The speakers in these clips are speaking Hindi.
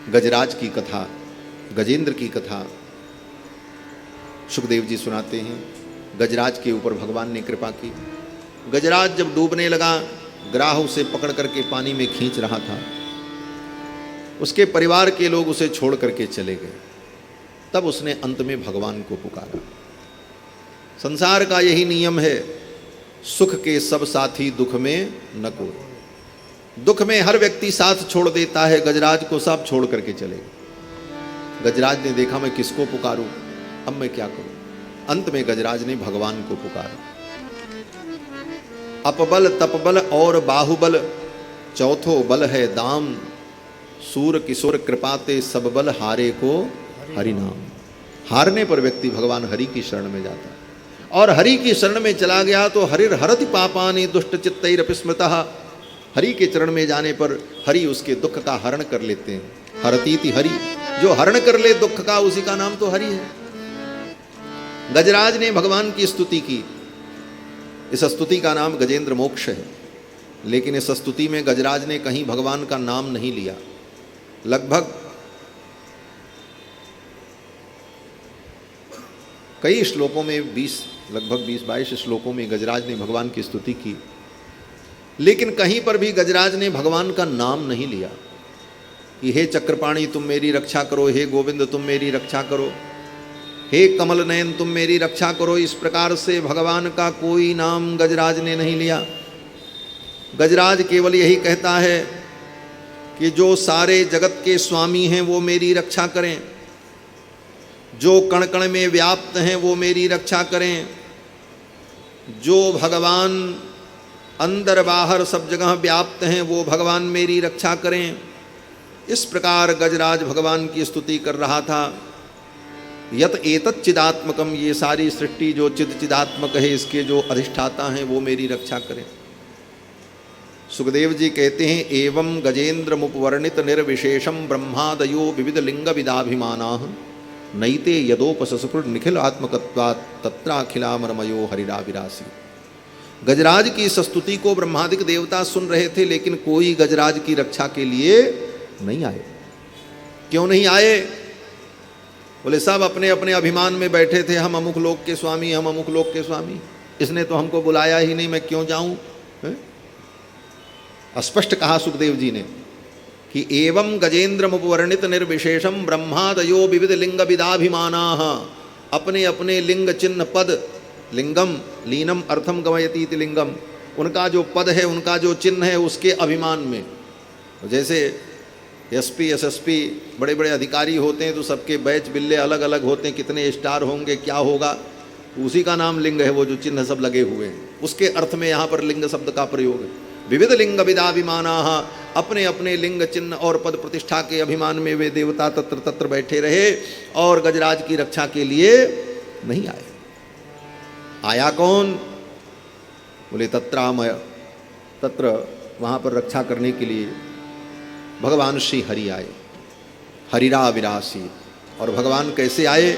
गजराज की कथा, गजेंद्र की कथा सुखदेव जी सुनाते हैं। गजराज के ऊपर भगवान ने कृपा की। गजराज जब डूबने लगा, ग्राह उसे पकड़ करके पानी में खींच रहा था। उसके परिवार के लोग उसे छोड़ करके चले गए। तब उसने अंत में भगवान को पुकारा। संसार का यही नियम है, सुख के सब साथी दुख में न कोई। दुख में हर व्यक्ति साथ छोड़ देता है, गजराज को सब छोड़ करके चले गए। गजराज ने देखा मैं किसको पुकारूं, अब मैं क्या करूं। अंत में गजराज ने भगवान को पुकारा। अपबल तपबल और बाहुबल, चौथो बल है दाम। सूर किशोर कृपाते सब बल, हारे को हरि नाम। हारने पर व्यक्ति भगवान हरि की शरण में जाता है, और हरि की शरण में चला गया तो हरिर हरति पापानि दुष्ट चित्तैरपि स्मृतः। हरि के चरण में जाने पर हरि उसके दुख का हरण कर लेते हैं। हरतीति हरि, जो हरण कर ले दुख का, उसी का नाम तो हरि है। गजराज ने भगवान की स्तुति की। इस स्तुति का नाम गजेंद्र मोक्ष है। लेकिन इस स्तुति में गजराज ने कहीं भगवान का नाम नहीं लिया। लगभग कई श्लोकों में लगभग 20-22 श्लोकों में गजराज ने भगवान की स्तुति की, लेकिन कहीं पर भी गजराज ने भगवान का नाम नहीं लिया कि हे चक्रपाणी तुम मेरी रक्षा करो, हे गोविंद तुम मेरी रक्षा करो, हे कमल नयन तुम मेरी रक्षा करो। इस प्रकार से भगवान का कोई नाम गजराज ने नहीं लिया। गजराज केवल यही कहता है कि जो सारे जगत के स्वामी हैं वो मेरी रक्षा करें, जो कण कण में व्याप्त हैं वो मेरी रक्षा करें, जो भगवान अंदर बाहर सब जगह व्याप्त हैं वो भगवान मेरी रक्षा करें। इस प्रकार गजराज भगवान की स्तुति कर रहा था। यत एतत् चिदात्मकम, ये सारी सृष्टि जो चिदात्मक है, इसके जो अधिष्ठाता हैं वो मेरी रक्षा करें। सुखदेव जी कहते हैं एवं गजेंद्र मुपवर्णित निर्विशेषम ब्रह्मादयो विविध लिंग विदाभिमानाः नैते यदोपसस्फुर निखिल आत्मकत्वात् तत्राखिलामरमयो हरिराविरासी। गजराज की इस स्तुति को ब्रह्मादिक देवता सुन रहे थे, लेकिन कोई गजराज की रक्षा के लिए नहीं आए। क्यों नहीं आए? बोले सब अपने अपने अभिमान में बैठे थे, हम अमुक लोक के स्वामी, हम अमुक लोक के स्वामी। इसने तो हमको बुलाया ही नहीं, मैं क्यों जाऊं? स्पष्ट कहा सुखदेव जी ने कि एवं गजेंद्र मुपवर्णित निर्विशेषम ब्रह्मादयो विविध लिंग विदाभिमानाः। अपने अपने लिंग चिन्ह पद, लिंगम लीनम अर्थम गमयति लिंगम, उनका जो पद है, उनका जो चिन्ह है, उसके अभिमान में। जैसे एसपी एसएसपी बड़े बड़े अधिकारी होते हैं तो सबके बैच बिल्ले अलग अलग होते हैं, कितने स्टार होंगे, क्या होगा, उसी का नाम लिंग है। वो जो चिन्ह सब लगे हुए हैं, उसके अर्थ में यहाँ पर लिंग शब्द का प्रयोग है। विविध लिंग विदाभिमानाः, अपने अपने लिंग चिन्ह और पद प्रतिष्ठा के अभिमान में वे देवता तत्र तत्र बैठे रहे और गजराज की रक्षा के लिए नहीं आए। आया कौन? बोले तत्रामय, तत्र वहाँ पर रक्षा करने के लिए भगवान श्री हरि आए, हरिरा विरासी। और भगवान कैसे आए?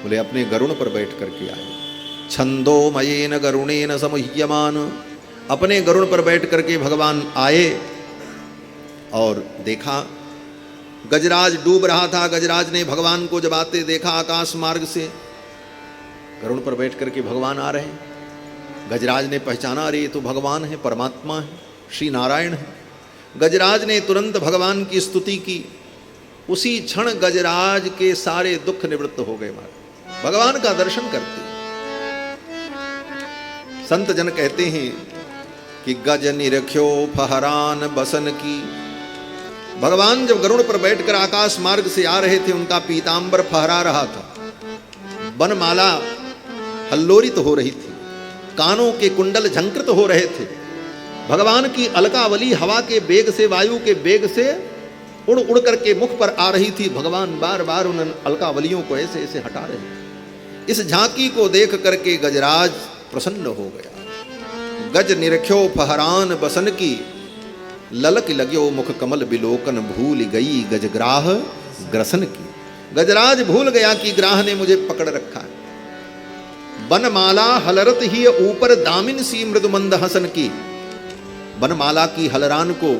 बोले अपने गरुण पर बैठ करके आए। छंदोमयेन गरुणेन समुह्यमान, अपने गरुण पर बैठ करके भगवान आए और देखा गजराज डूब रहा था। गजराज ने भगवान को जब आते देखा आकाश मार्ग से, गरुण पर बैठ करके भगवान आ रहे हैं। गजराज ने पहचाना, अरे ये तो भगवान है, परमात्मा है, श्री नारायण है। गजराज ने तुरंत भगवान की स्तुति की। उसी क्षण गजराज के सारे दुख निवृत्त हो गए। भगवान का दर्शन करते संत जन कहते हैं कि गज निरख्यो फहरान बसन की। भगवान जब गरुड़ पर बैठकर आकाश मार्ग से आ रहे थे, उनका पीतांबर फहरा रहा था, बनमाला हल्लोरित हो रही थी, कानों के कुंडल झंकृत हो रहे थे। भगवान की अलकावली हवा के वेग से, वायु के वेग से उड़ उड़ करके मुख पर आ रही थी। भगवान बार बार उन अलकावलियों को ऐसे ऐसे हटा रहे। इस झांकी को देख करके गजराज प्रसन्न हो गया। गज निरख्यो फहरान बसन की, ललक लग्यो मुख कमल बिलोकन, भूल गई गजग्राह ग्रसन की। गजराज भूल गया कि ग्राह ने मुझे पकड़ रखा है। बनमाला हलरत ही ऊपर दामिन सी मृदुमंद हसन की। बनमाला की हलरान को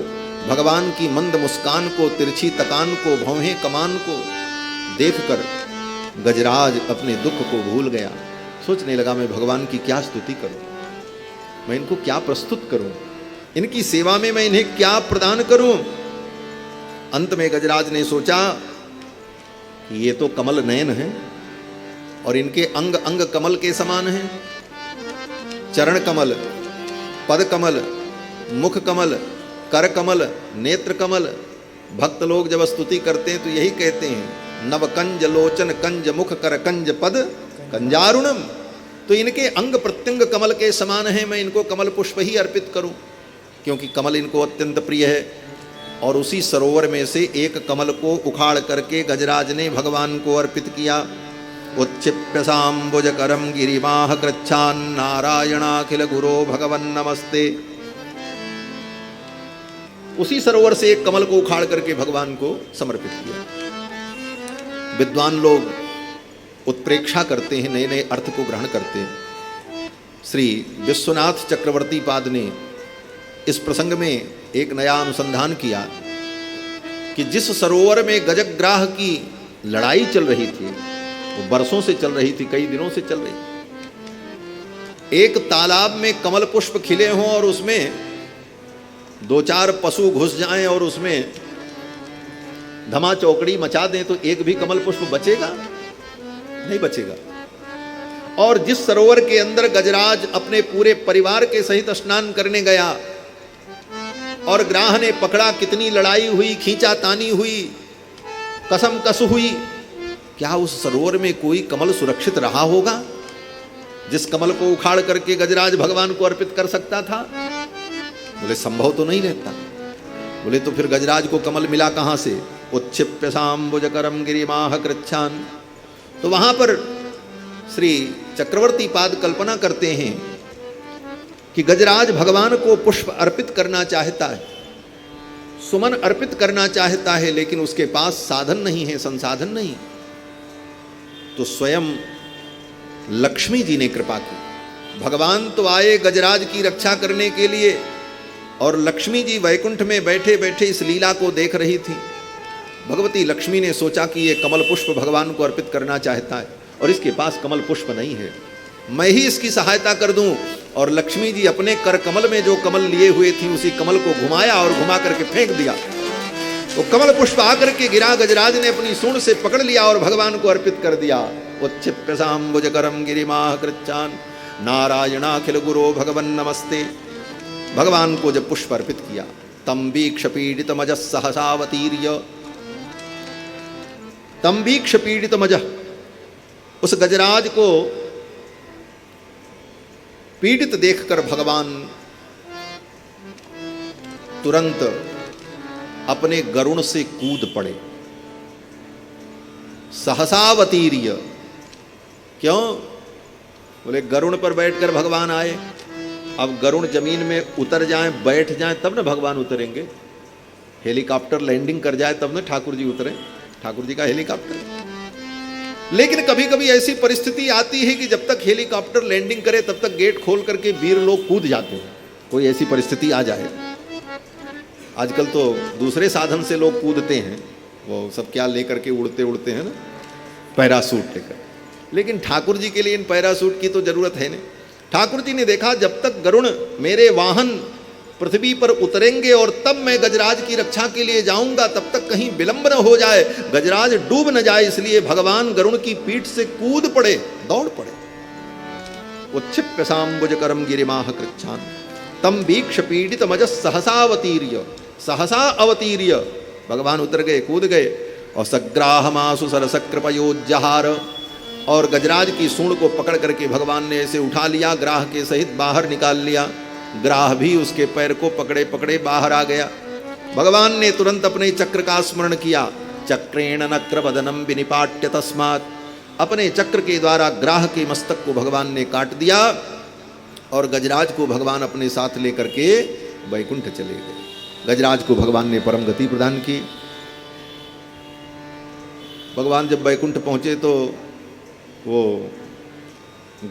भगवान की मंद मुस्कान को, तिरछी तकान को, भौहें कमान को देखकर गजराज अपने दुख को भूल गया। सोचने लगा मैं भगवान की क्या स्तुति करूं, मैं इनको क्या प्रस्तुत करूं, इनकी सेवा में मैं इन्हें क्या प्रदान करूं। अंत में गजराज ने सोचा कि ये तो कमल नयन है और इनके अंग अंग कमल के समान हैं। चरण कमल, पद कमल, मुख कमल, कर कमल, नेत्र कमल। भक्त लोग जब स्तुति करते हैं तो यही कहते हैं नव कंज लोचन कंज मुख कर कंज पद कंजारुणम। तो इनके अंग प्रत्यंग कमल के समान है, मैं इनको कमल पुष्प ही अर्पित करूं, क्योंकि कमल इनको अत्यंत प्रिय है। और उसी सरोवर में से एक कमल को उखाड़ करके गजराज ने भगवान को अर्पित किया। उच्छिप्य सांबुज करम गिरिमाह कृच्छान नारायणाखिल गुरो भगवन नमस्ते। उसी सरोवर से एक कमल को उखाड़ करके भगवान को समर्पित किया। विद्वान लोग उत्प्रेक्षा करते हैं, नए नए अर्थ को ग्रहण करते हैं। श्री विश्वनाथ चक्रवर्ती पाद ने इस प्रसंग में एक नया अनुसंधान किया कि जिस सरोवर में गजग्राह की लड़ाई चल रही थी, वो बरसों से चल रही थी, कई दिनों से चल रही थी। एक तालाब में कमल पुष्प खिले हों और उसमें दो चार पशु घुस जाएं और उसमें धमा चौकड़ी मचा दें तो एक भी कमल पुष्प बचेगा? नहीं बचेगा। और जिस सरोवर के अंदर गजराज अपने पूरे परिवार के सहित स्नान करने गया और ग्राह ने पकड़ा, कितनी लड़ाई हुई, खींचा तानी हुई, कसम कस हुई, क्या उस सरोवर में कोई कमल सुरक्षित रहा होगा जिस कमल को उखाड़ करके गजराज भगवान को अर्पित कर सकता था? बोले संभव तो नहीं रहता। बोले तो फिर गजराज को कमल मिला कहां से? उच्छिप्य सांबुज करम गिरिमाह कृच्छान। तो वहां पर श्री चक्रवर्ती पाद कल्पना करते हैं कि गजराज भगवान को पुष्प अर्पित करना चाहता है, सुमन अर्पित करना चाहता है, लेकिन उसके पास साधन नहीं है, संसाधन नहीं। तो स्वयं लक्ष्मी जी ने कृपा की। भगवान तो आए गजराज की रक्षा करने के लिए और लक्ष्मी जी वैकुंठ में बैठे बैठे इस लीला को देख रही थी। भगवती लक्ष्मी ने सोचा कि ये कमल पुष्प भगवान को अर्पित करना चाहता है और इसके पास कमल पुष्प नहीं है, मैं ही इसकी सहायता कर दूं। और लक्ष्मी जी अपने कर कमल में जो कमल लिए हुए थी उसी कमल को घुमाया और घुमा करके फेंक दिया। तो कमल पुष्प आकर के गिरा, गजराज ने अपनी सूंड से पकड़ लिया और भगवान को अर्पित कर दिया। उच्छिप्य सांबुज करम गिरिमाह कृच्छान नारायणाखिल गुरो भगवन नमस्ते। भगवान को जब पुष्प अर्पित किया, तम वीक्ष पीड़ित मज सहसावतीर्य, तम वीक्ष पीड़ित मज, उस गजराज को पीड़ित देखकर भगवान तुरंत अपने गरुण से कूद पड़े। सहसावतीर्य, क्यों? बोले गरुण पर बैठकर भगवान आए, अब गरुण जमीन में उतर जाएं, बैठ जाएं, तब ना भगवान उतरेंगे। हेलीकॉप्टर लैंडिंग कर जाए तब ना ठाकुर जी उतरे, ठाकुर जी का हेलीकॉप्टर। लेकिन कभी कभी ऐसी परिस्थिति आती है कि जब तक हेलीकॉप्टर लैंडिंग करे तब तक गेट खोल करके वीर लोग कूद जाते हैं। कोई ऐसी परिस्थिति आ जाए, आजकल तो दूसरे साधन से लोग कूदते हैं, वो सब क्या लेकर के उड़ते उड़ते हैं ना, पैरासूट लेकर। लेकिन ठाकुर जी के लिए इन पैरासूट की तो जरूरत है नहीं। ठाकुर जी ने देखा जब तक गरुण मेरे वाहन पृथ्वी पर उतरेंगे और तब मैं गजराज की रक्षा के लिए जाऊंगा, तब तक कहीं विलंब न हो जाए, गजराज डूब न जाए, इसलिए भगवान गरुण की पीठ से कूद पड़े, दौड़ पड़े। उच्छिप्य सांबुज करम गिरिमाह कृच्छान तम वीक्ष पीड़ित मज सहसावतीर्य, सहसा अवतीर्य, भगवान उतर गए, कूद गए। और सग्राहमासु सरसकृपयोज्जहार, और गजराज की सूंड को पकड़ करके भगवान ने ऐसे उठा लिया, ग्राह के सहित बाहर निकाल लिया। ग्राह भी उसके पैर को पकड़े पकड़े बाहर आ गया। भगवान ने तुरंत अपने चक्र का स्मरण किया। चक्रेण नक्र वदनम विनिपाट्य तस्मात्, अपने चक्र के द्वारा ग्राह के मस्तक को भगवान ने काट दिया और गजराज को भगवान अपने साथ लेकर के वैकुंठ चले गए। गजराज को भगवान ने परम गति प्रदान की। भगवान जब वैकुंठ पहुंचे तो वो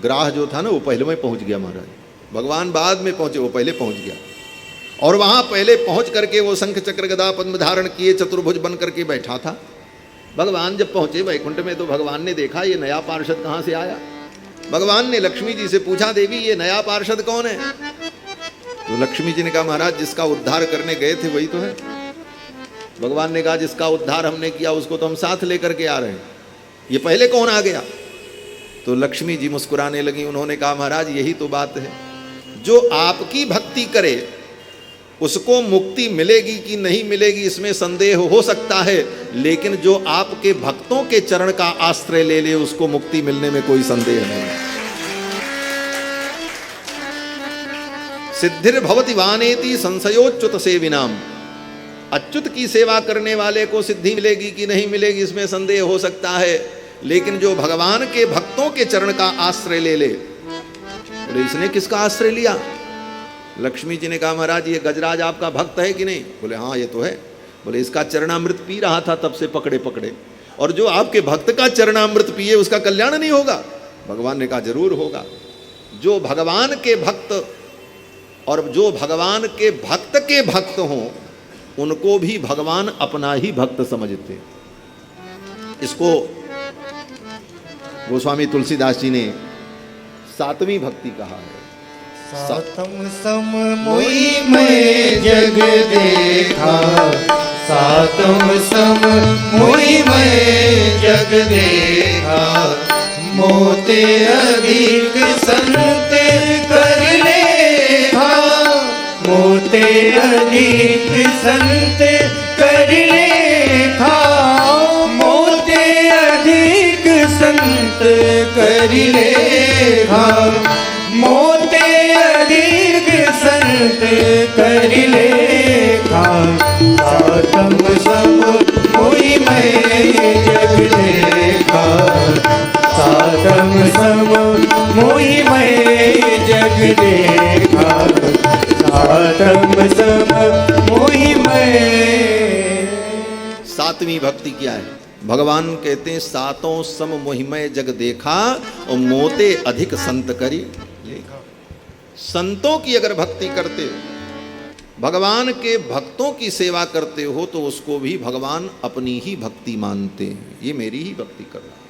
ग्राह जो था ना वो पहले में पहुंच गया महाराज। भगवान बाद में पहुंचे, वो पहले पहुंच गया। और वहां पहले पहुंच करके वो शंख चक्र गदा पद्म धारण किए चतुर्भुज बन करके बैठा था। भगवान जब पहुंचे वैकुंठ में तो भगवान ने देखा ये नया पार्षद कहां से आया। भगवान ने लक्ष्मी जी से पूछा, देवी ये नया पार्षद कौन है? तो लक्ष्मी जी ने कहा, महाराज जिसका उद्धार करने गए थे वही तो है। भगवान ने कहा, जिसका उद्धार हमने किया उसको तो हम साथ लेकर के आ रहे हैं, ये पहले कौन आ गया? तो लक्ष्मी जी मुस्कुराने लगी। उन्होंने कहा, महाराज यही तो बात है, जो आपकी भक्ति करे उसको मुक्ति मिलेगी कि नहीं मिलेगी इसमें संदेह हो सकता है, लेकिन जो आपके भक्तों के चरण का आश्रय ले ले उसको मुक्ति मिलने में कोई संदेह नहीं। सिद्धिर्भवति वानेति संशयोच्युत सेविनाम, अच्युत की सेवा करने वाले को सिद्धि मिलेगी कि नहीं मिलेगी इसमें संदेह हो सकता है, लेकिन जो भगवान के भक्तों के चरण का आश्रय ले ले। बोले इसने किसका आश्रय लिया? लक्ष्मी जी ने कहा, महाराज ये गजराज आपका भक्त है कि नहीं? बोले हाँ ये तो है। बोले इसका चरणामृत पी रहा था तब से पकड़े पकड़े, और जो आपके भक्त का चरणामृत पिए उसका कल्याण नहीं होगा? भगवान ने कहा जरूर होगा। जो भगवान के भक्त और जो भगवान के भक्त हों उनको भी भगवान अपना ही भक्त समझते। इसको गोस्वामी तुलसीदास जी ने सातवीं भक्ति कहा है। सातम सम मोहि मैं जग देखा, सातम सम मोहि मैं जग देखा, मोते अधिक संत कर लेखा, मोते अधिक संत कर लेखा, मोते अधिक संत कर लेखा, मोते अधिक संत कर लेखा, सातम सम मोहि मैं जग देखा, सातम सम मोहि मैं जग देखा, सातम सम मोहि मैं। सातवीं भक्ति क्या है? भगवान कहते हैं सातों सम मोहिमय जग देखा और मोते अधिक संत करी लेखा। संतों की अगर भक्ति करते हो, भगवान के भक्तों की सेवा करते हो तो उसको भी भगवान अपनी ही भक्ति मानते हैं। ये मेरी ही भक्ति कर रहा है।